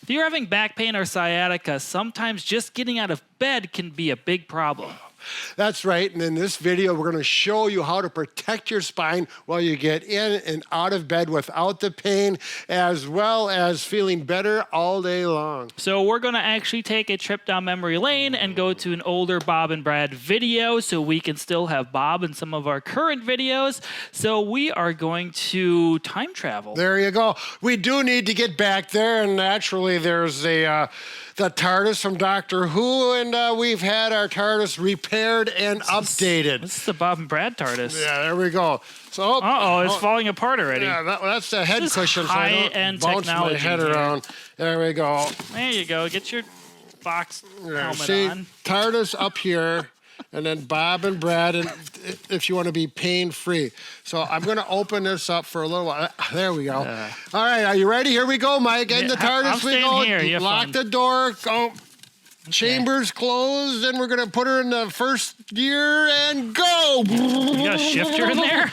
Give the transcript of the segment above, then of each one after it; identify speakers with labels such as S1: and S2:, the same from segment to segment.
S1: If you're having back pain or sciatica, sometimes just getting out of bed can be a big problem.
S2: That's right, and in this video, we're going to show you how to protect your spine while you get in and out of bed without the pain, as well as feeling better all day long.
S1: So we're going to actually take a trip down memory lane and go to an older Bob and Brad video so we can still have Bob in some of our current videos. So we are going to time travel.
S2: There you go. We do need to get back there, and naturally there's the TARDIS from Doctor Who, and we've had our TARDIS repaired and updated.
S1: This is the Bob and Brad TARDIS.
S2: Yeah, there we go. So,
S1: it's falling apart already.
S2: Yeah, that's the head cushion, so I
S1: high-end
S2: don't bounce
S1: technology
S2: my head
S1: here.
S2: around. There we go.
S1: There you go. Get your box helmet
S2: See,
S1: on.
S2: TARDIS up here, and then Bob and Brad, and if you want to be pain-free. So I'm going to open this up for a little while. There we go. All right, are you ready? Here we go, Mike. In the TARDIS we go.
S1: Here.
S2: Lock the door. Go. Chambers closed, and we're going to put her in the first gear and go.
S1: You got a shifter in there?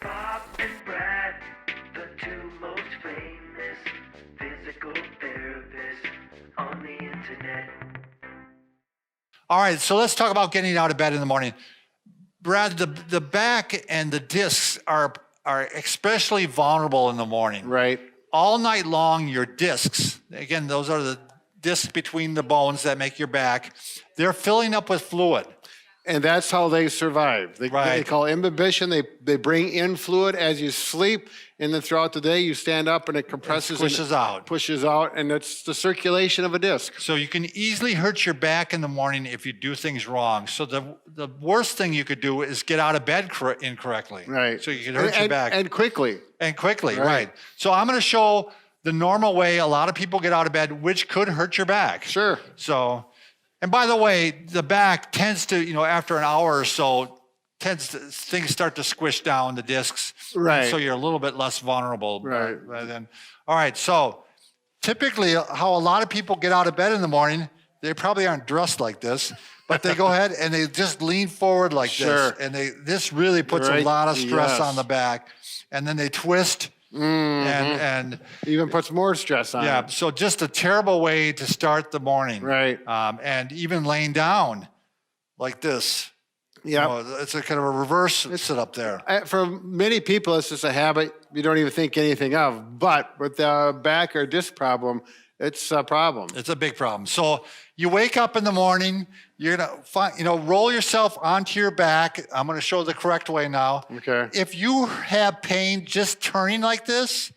S3: Bob and Brad, the two most famous physical therapists on the internet.
S4: All right, so let's talk about getting out of bed in the morning. Brad, the back and the discs are especially vulnerable in the morning.
S2: Right.
S4: All night long, your discs, again, those are the discs between the bones that make your back, they're filling up with fluid.
S2: And that's how they survive. They call imbibition. They bring in fluid as you sleep, and then throughout the day you stand up and it compresses, pushes out, and it's the circulation of a disc.
S4: So you can easily hurt your back in the morning if you do things wrong. So the worst thing you could do is get out of bed incorrectly.
S2: Right.
S4: So you can hurt your back.
S2: And quickly.
S4: And quickly, right. So I'm going to show the normal way a lot of people get out of bed, which could hurt your back.
S2: Sure.
S4: So, and by the way, the back tends to, after an hour or so, things start to squish down the discs.
S2: Right.
S4: So you're a little bit less vulnerable.
S2: Right.
S4: All right. So typically how a lot of people get out of bed in the morning, they probably aren't dressed like this, but they go ahead and they just lean forward like this. And this really puts a lot of stress on the back. And then they twist. And
S2: even puts more stress on.
S4: Yeah, so just a terrible way to start the morning.
S2: Right.
S4: And even laying down like this.
S2: Yeah.
S4: It's a kind of a reverse sit up there.
S2: For many people, it's just a habit you don't even think anything of. But with the back or disc problem, it's a problem.
S4: It's a big problem. So you wake up in the morning, you're gonna find, roll yourself onto your back. I'm gonna show the correct way now.
S2: Okay.
S4: If you have pain just turning like this,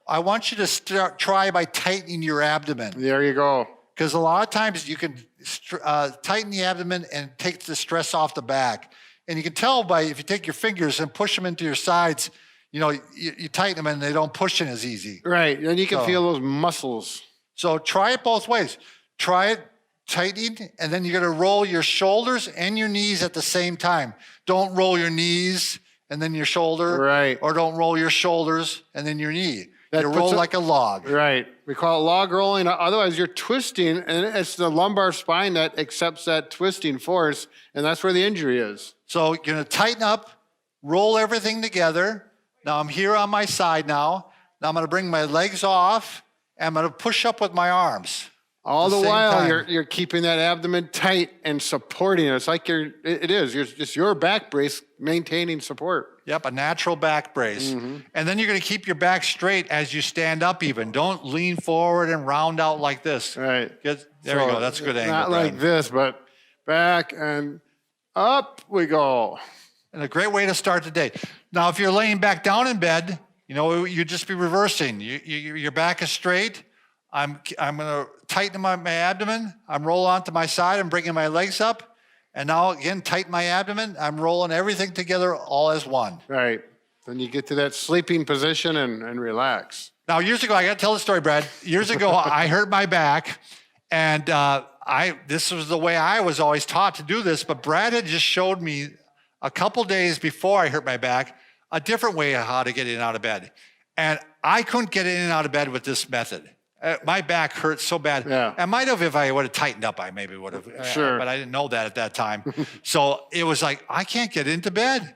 S4: I want you to try by tightening your abdomen.
S2: There you go.
S4: Because a lot of times you can tighten the abdomen and take the stress off the back. And you can tell by if you take your fingers and push them into your sides, you tighten them and they don't push in as easy.
S2: Right, and you can feel those muscles.
S4: So try it both ways. Try it tightening, and then you're gonna roll your shoulders and your knees at the same time. Don't roll your knees and then your shoulder.
S2: Right.
S4: Or don't roll your shoulders and then your knee. You roll like a log.
S2: Right. We call it log rolling. Otherwise, you're twisting, and it's the lumbar spine that accepts that twisting force, and that's where the injury is.
S4: So you're going to tighten up, roll everything together. Now I'm here on my side now. Now I'm going to bring my legs off, and I'm going to push up with my arms.
S2: All the while, you're keeping that abdomen tight and supporting it. It's like it is. You're just your back brace maintaining support.
S4: Yep, a natural back brace. And then you're going to keep your back straight as you stand up even. Don't lean forward and round out like this.
S2: Right.
S4: There we go. That's a good angle.
S2: Not like this, but back and up we go.
S4: And a great way to start the day. Now, if you're laying back down in bed, you'd just be reversing. Your back is straight. I'm going to tighten my abdomen. I'm rolling onto my side. I'm bringing my legs up. And now, again, tighten my abdomen. I'm rolling everything together all as one.
S2: Right. Then you get to that sleeping position and relax.
S4: Now, years ago, I got to tell the story, Brad. Years ago, I hurt my back. And this was the way I was always taught to do this. But Brad had just showed me a couple days before I hurt my back a different way of how to get in and out of bed. And I couldn't get in and out of bed with this method. My back hurt so bad.
S2: Yeah.
S4: I might have, if I would have tightened up, I maybe would have.
S2: Sure.
S4: But I didn't know that at that time. So it was like, I can't get into bed.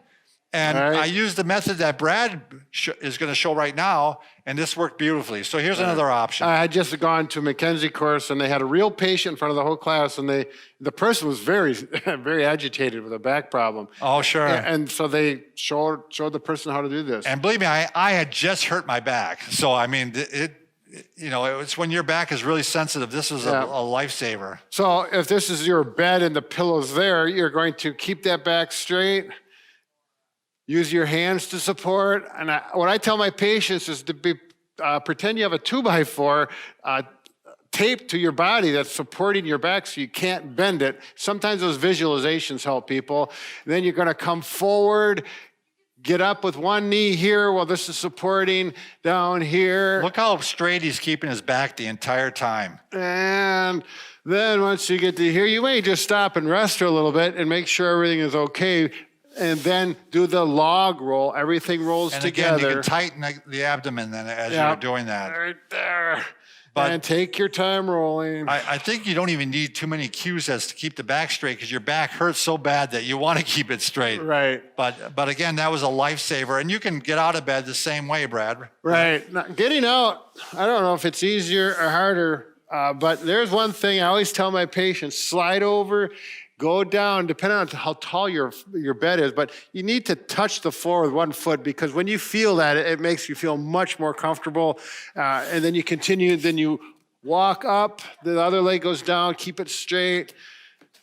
S4: And I used the method that Brad is going to show right now, and this worked beautifully. So here's another option.
S2: I had just gone to a McKenzie course, and they had a real patient in front of the whole class, and the person was very, very agitated with a back problem.
S4: Oh, sure.
S2: And so they showed the person how to do this.
S4: And believe me, I had just hurt my back. So, I mean, it's when your back is really sensitive. This is a lifesaver.
S2: So if this is your bed and the pillow's there, you're going to keep that back straight. Use your hands to support. And what I tell my patients is to pretend you have a 2x4 taped to your body that's supporting your back so you can't bend it. Sometimes those visualizations help people. And then you're going to come forward, get up with one knee here while this is supporting down here.
S4: Look how straight he's keeping his back the entire time.
S2: And then once you get to here, you may just stop and rest for a little bit and make sure everything is okay. And then do the log roll. Everything rolls together.
S4: And again, you can tighten the abdomen then as you're doing that.
S2: Right there.
S4: But
S2: and take your time rolling.
S4: I think you don't even need too many cues as to keep the back straight because your back hurts so bad that you want to keep it straight.
S2: Right.
S4: But again, that was a lifesaver. And you can get out of bed the same way, Brad.
S2: Right. Now, getting out, I don't know if it's easier or harder, but there's one thing I always tell my patients, slide over, go down, depending on how tall your bed is, but you need to touch the floor with one foot because when you feel that, it makes you feel much more comfortable. And then you continue, then you walk up, the other leg goes down, keep it straight.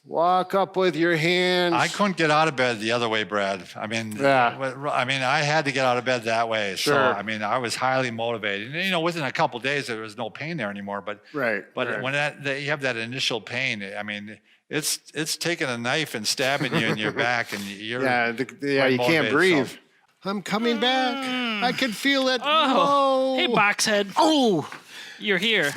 S2: Walk up with your hands.
S4: I couldn't get out of bed the other way, Brad. I mean, I had to get out of bed that way.
S2: Sure.
S4: So, I mean, I was highly motivated. And, within a couple of days, there was no pain there anymore. But when you have that initial pain, I mean, it's taking a knife and stabbing you in your back, and you're
S2: you can't breathe. So. I'm coming back. I can feel it.
S1: Oh, hey, Boxhead.
S2: Oh,
S1: you're here.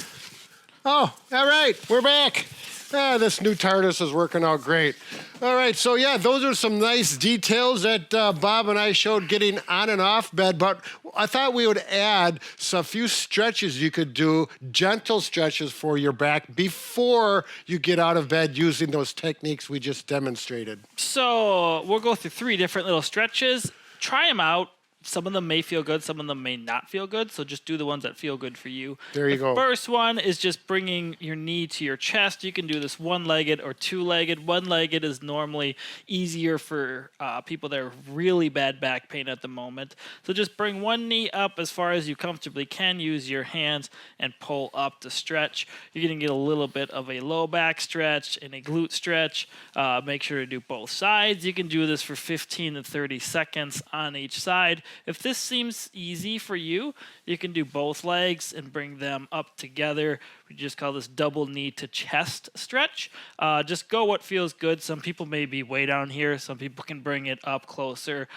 S2: Oh, all right, we're back. This new TARDIS is working out great. All right, so those are some nice details that Bob and I showed getting on and off bed, but I thought we would add a few stretches you could do, gentle stretches for your back before you get out of bed using those techniques we just demonstrated.
S1: So we'll go through 3 different little stretches. Try them out. Some of them may feel good, some of them may not feel good, so just do the ones that feel good for you.
S2: There you go.
S1: The first one is just bringing your knee to your chest. You can do this one-legged or two-legged. One-legged is normally easier for people that are really bad back pain at the moment. So just bring one knee up as far as you comfortably can. Use your hands and pull up to stretch. You're going to get a little bit of a low back stretch and a glute stretch. Make sure to do both sides. You can do this for 15 to 30 seconds on each side. If this seems easy for you, you can do both legs and bring them up together. We just call this double knee to chest stretch. Just go what feels good. Some people may be way down here. Some people can bring it up closer.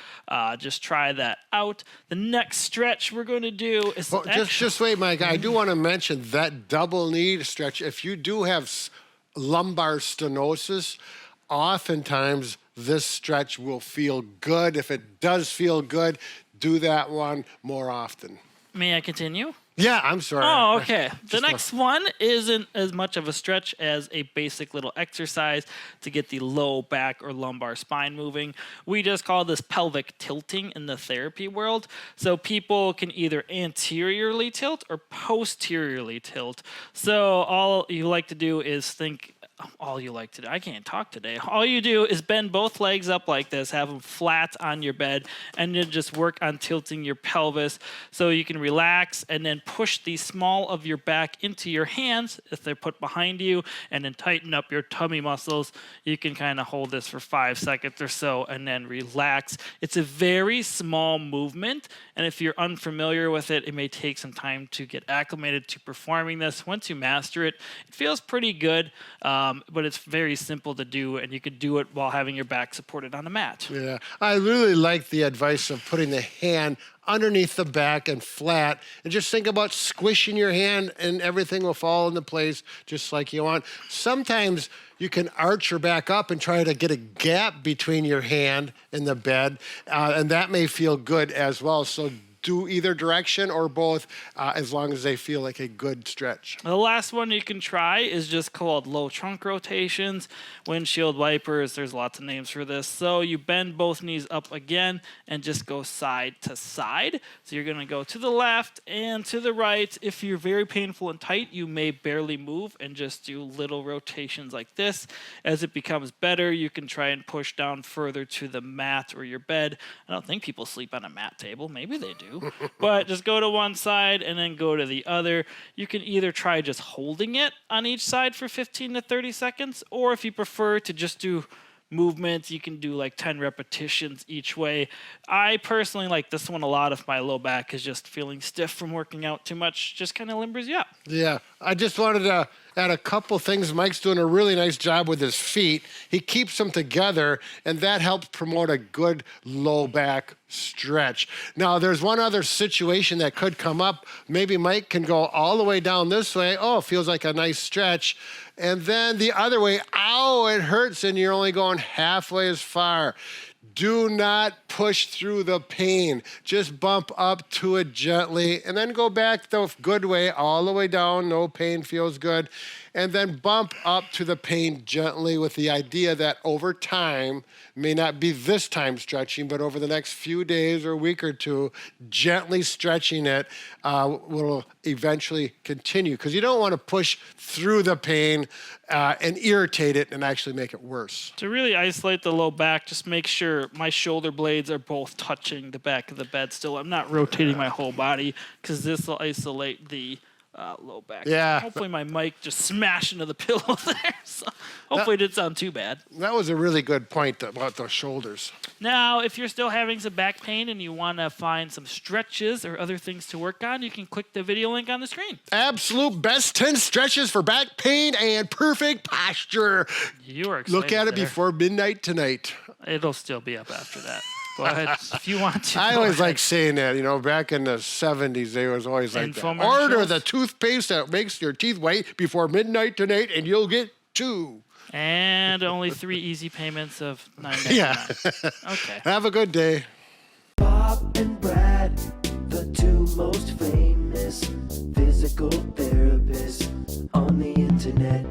S1: Just try that out. The next stretch we're going to do is...
S2: Just wait, Mike. I do want to mention that double knee stretch. If you do have lumbar stenosis, oftentimes this stretch will feel good. If it does feel good, do that one more often.
S1: May I continue?
S2: Yeah, I'm sorry.
S1: Oh, okay. The next one isn't as much of a stretch as a basic little exercise to get the low back or lumbar spine moving. We just call this pelvic tilting in the therapy world. So people can either anteriorly tilt or posteriorly tilt. So all you like to do is think... All you like to do. I can't talk today. All you do is bend both legs up like this, have them flat on your bed, and then just work on tilting your pelvis so you can relax and then push the small of your back into your hands if they're put behind you, and then tighten up your tummy muscles. You can kind of hold this for 5 seconds or so and then relax. It's a very small movement, and if you're unfamiliar with it, it may take some time to get acclimated to performing this. Once you master it, it feels pretty good. But it's very simple to do, and you could do it while having your back supported on a mat.
S2: Yeah, I really like the advice of putting the hand underneath the back and flat, and just think about squishing your hand, and everything will fall into place just like you want. Sometimes you can arch your back up and try to get a gap between your hand and the bed, and that may feel good as well. So do either direction or both, as long as they feel like a good stretch.
S1: The last one you can try is just called low trunk rotations, windshield wipers. There's lots of names for this. So you bend both knees up again and just go side to side. So you're going to go to the left and to the right. If you're very painful and tight, you may barely move and just do little rotations like this. As it becomes better, you can try and push down further to the mat or your bed. I don't think people sleep on a mat table. Maybe they do. But just go to one side and then go to the other. You can either try just holding it on each side for 15 to 30 seconds, or if you prefer to just do movements, you can do like 10 repetitions each way. I personally like this one a lot if my low back is just feeling stiff from working out too much. Just kind of limbers you up.
S2: Yeah, I just wanted to add a couple things. Mike's doing a really nice job with his feet. He keeps them together, and that helps promote a good low back stretch. Now, there's one other situation that could come up. Maybe Mike can go all the way down this way. Oh, feels like a nice stretch. And then the other way, ow, it hurts, and you're only going halfway as far. Do not push through the pain. Just bump up to it gently and then go back the good way all the way down. No pain, feels good. And then bump up to the pain gently with the idea that over time, may not be this time stretching, but over the next few days or week or two, gently stretching it will eventually continue. Because you don't want to push through the pain and irritate it and actually make it worse.
S1: To really isolate the low back, just make sure my shoulder blades are both touching the back of the bed still. I'm not rotating my whole body because this will isolate the low back.
S2: Yeah.
S1: Hopefully my mic just smashed into the pillow there. So hopefully it didn't sound too bad.
S2: That was a really good point about those shoulders.
S1: Now, if you're still having some back pain and you want to find some stretches or other things to work on, you can click the video link on the screen.
S2: Absolute best 10 stretches for back pain and perfect posture.
S1: You are excited.
S2: Look at it
S1: there.
S2: before midnight tonight.
S1: It'll still be up after that. Go ahead if you want to.
S2: I always like saying that, you know, back in the 70s, they was always like that.
S1: Infomercials.
S2: Order the toothpaste that makes your teeth white before midnight tonight and you'll get 2.
S1: And only 3 easy payments of $9.99.
S2: Yeah.
S1: Okay.
S2: Have a good day.
S3: Bob and Brad, the 2 most famous physical therapists on the internet.